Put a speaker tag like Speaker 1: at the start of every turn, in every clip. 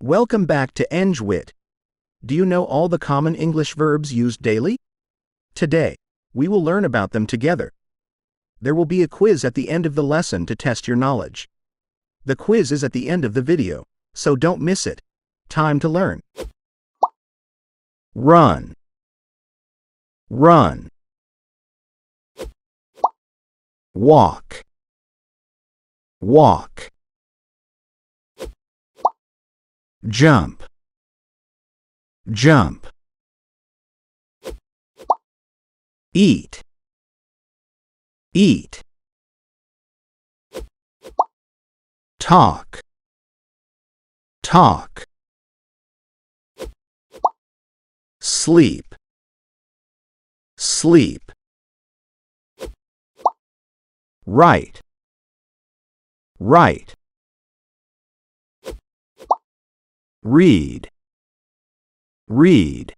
Speaker 1: Welcome back to EngWit. Do you know all the common English verbs used daily? Today, we will learn about them together. There will be a quiz at the end of the lesson to test your knowledge. The quiz is at the end of the video, so don't miss it. Time to learn. Run. Run. Walk. Walk. Jump. Jump. Eat. Eat. Talk. Talk. Sleep. Sleep. Write. Write. Read. Read.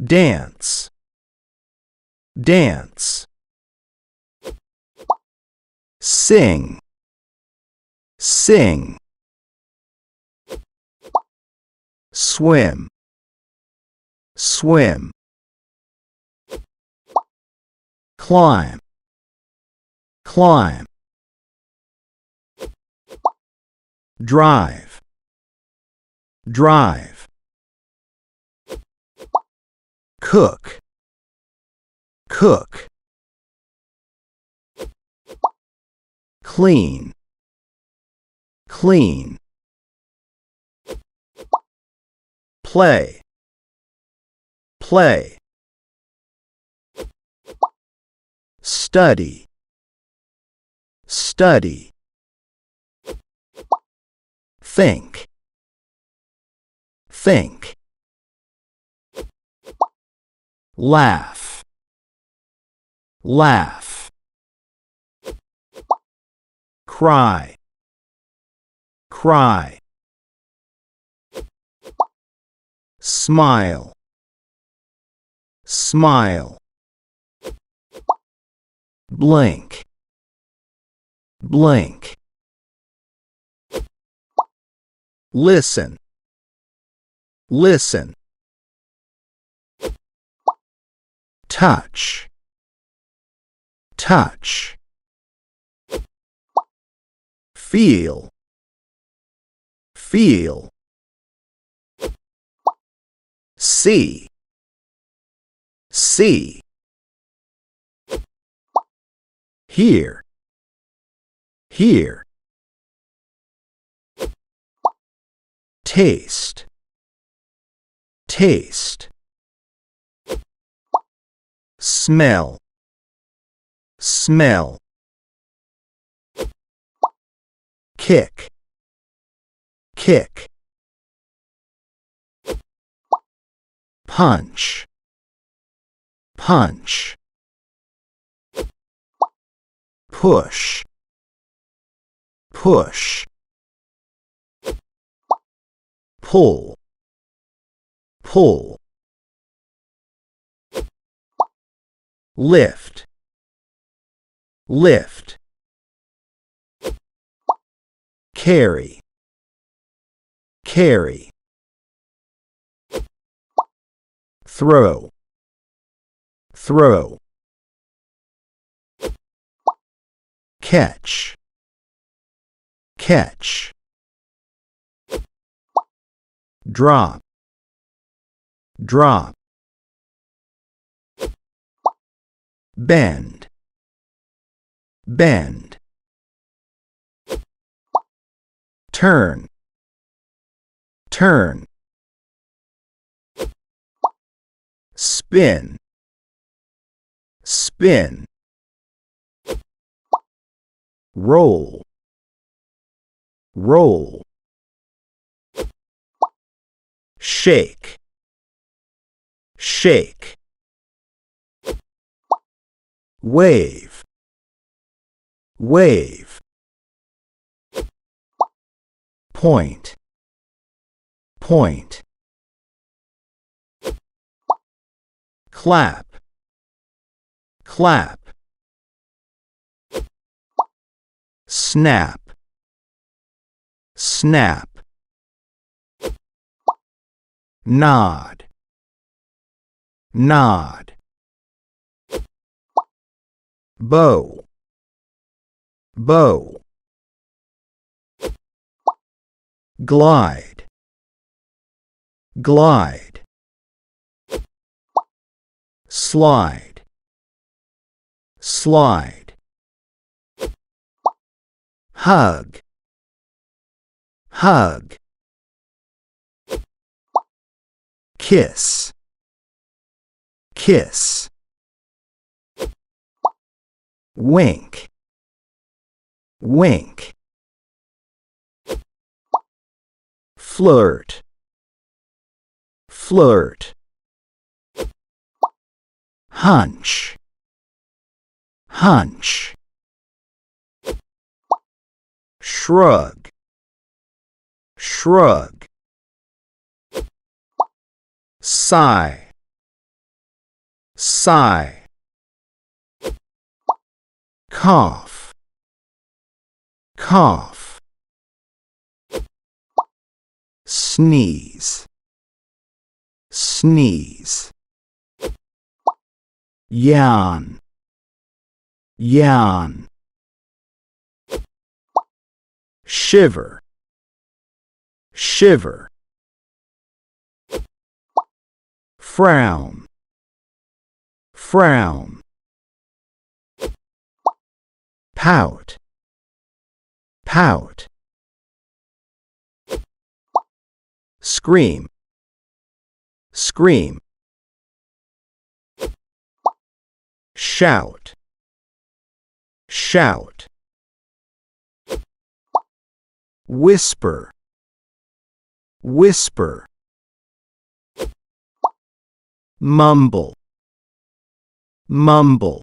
Speaker 1: Dance. Dance. Sing. Sing. Swim. Swim. Climb. Climb. Drive. Drive. Cook. Cook. Clean. Clean. Play. Play. Study. Study. Think. Think. Laugh. Laugh. Cry. Cry. Smile. Smile. Blink. Blink. Listen. Listen. Touch. Touch. Feel. Feel. See. See. Hear. Hear. Taste. Taste. Smell. Smell. Kick. Kick. Punch. Punch. Push. Push. Pull. Pull. Lift. Lift. Carry. Carry. Throw. Throw. Catch. Catch. Drop. Drop. Bend. Bend. Turn. Turn. Spin. Spin. Roll. Roll. Shake. Shake. Wave. Wave. Point. Point. Clap. Clap. Snap. snap, nod, nod, bow, bow, glide, glide, slide, slide, hug, hug, kiss, kiss, wink, wink, flirt, flirt, hunch, hunch, shrug, shrug, sigh, sigh, cough, cough, sneeze, sneeze, yawn, yawn, shiver, shiver, frown, frown, pout, pout, scream, scream, shout, shout, whisper, whisper, mumble, mumble,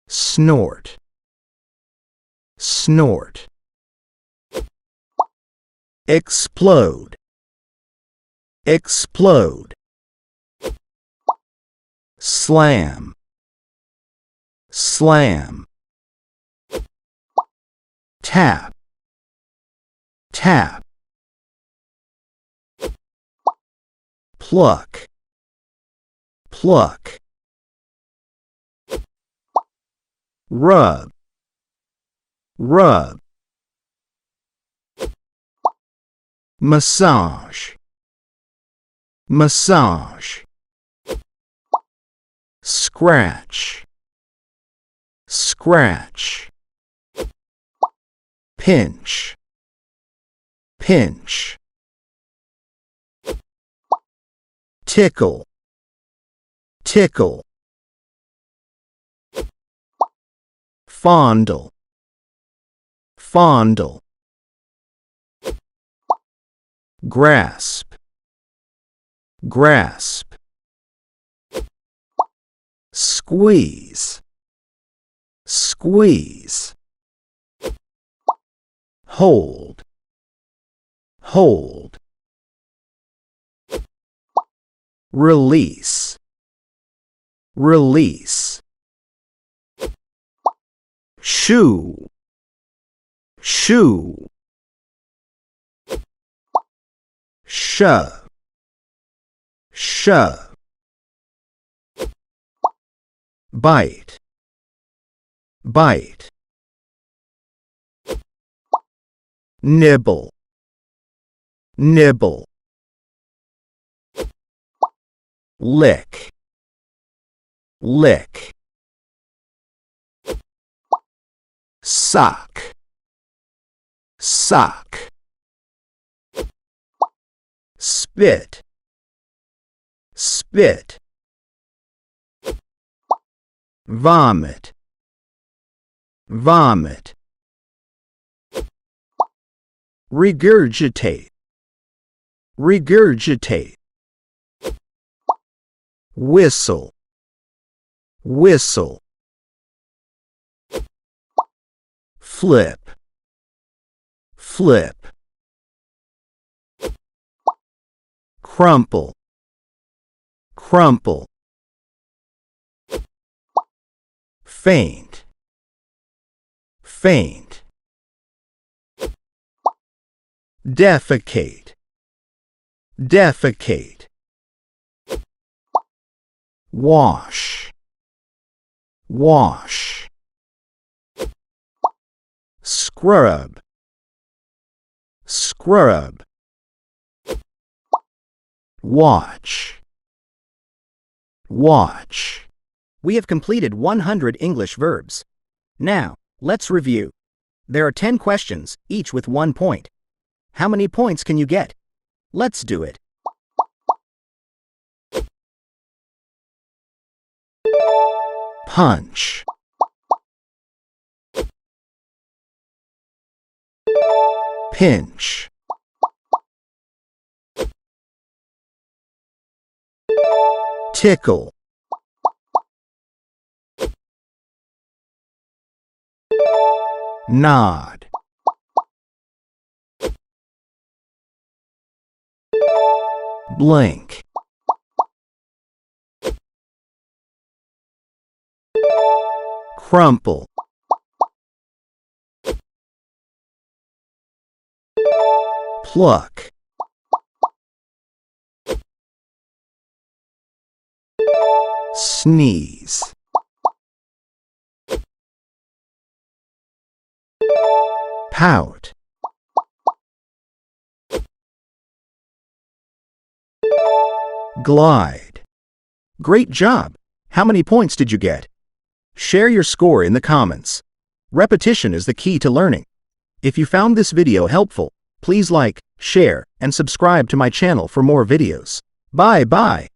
Speaker 1: snort, snort, explode, explode, slam, slam, tap, tap, pluck, pluck, rub, rub, massage, massage, scratch, scratch, pinch, pinch, tickle, tickle, fondle, fondle, grasp, grasp, squeeze, squeeze, hold, hold, release, release, shoe, shoe, shove, shove, bite, bite, nibble, nibble, lick, lick, suck, suck, spit, spit, vomit, vomit, regurgitate, regurgitate, whistle, whistle, flip, flip, crumple, crumple, faint, faint, defecate, defecate. Wash, wash. Scrub, scrub. Watch, watch. We have completed 100 English verbs. Now, let's review. There are 10 questions, each with 1 point. How many points can you get? Let's do it. Punch, pinch, tickle, nod, blink, crumple, pluck, sneeze, pout, glide. Great job! How many points did you get? Share your score in the comments. Repetition is the key to learning. If you found this video helpful, please like, share, and subscribe to my channel for more videos. Bye-bye.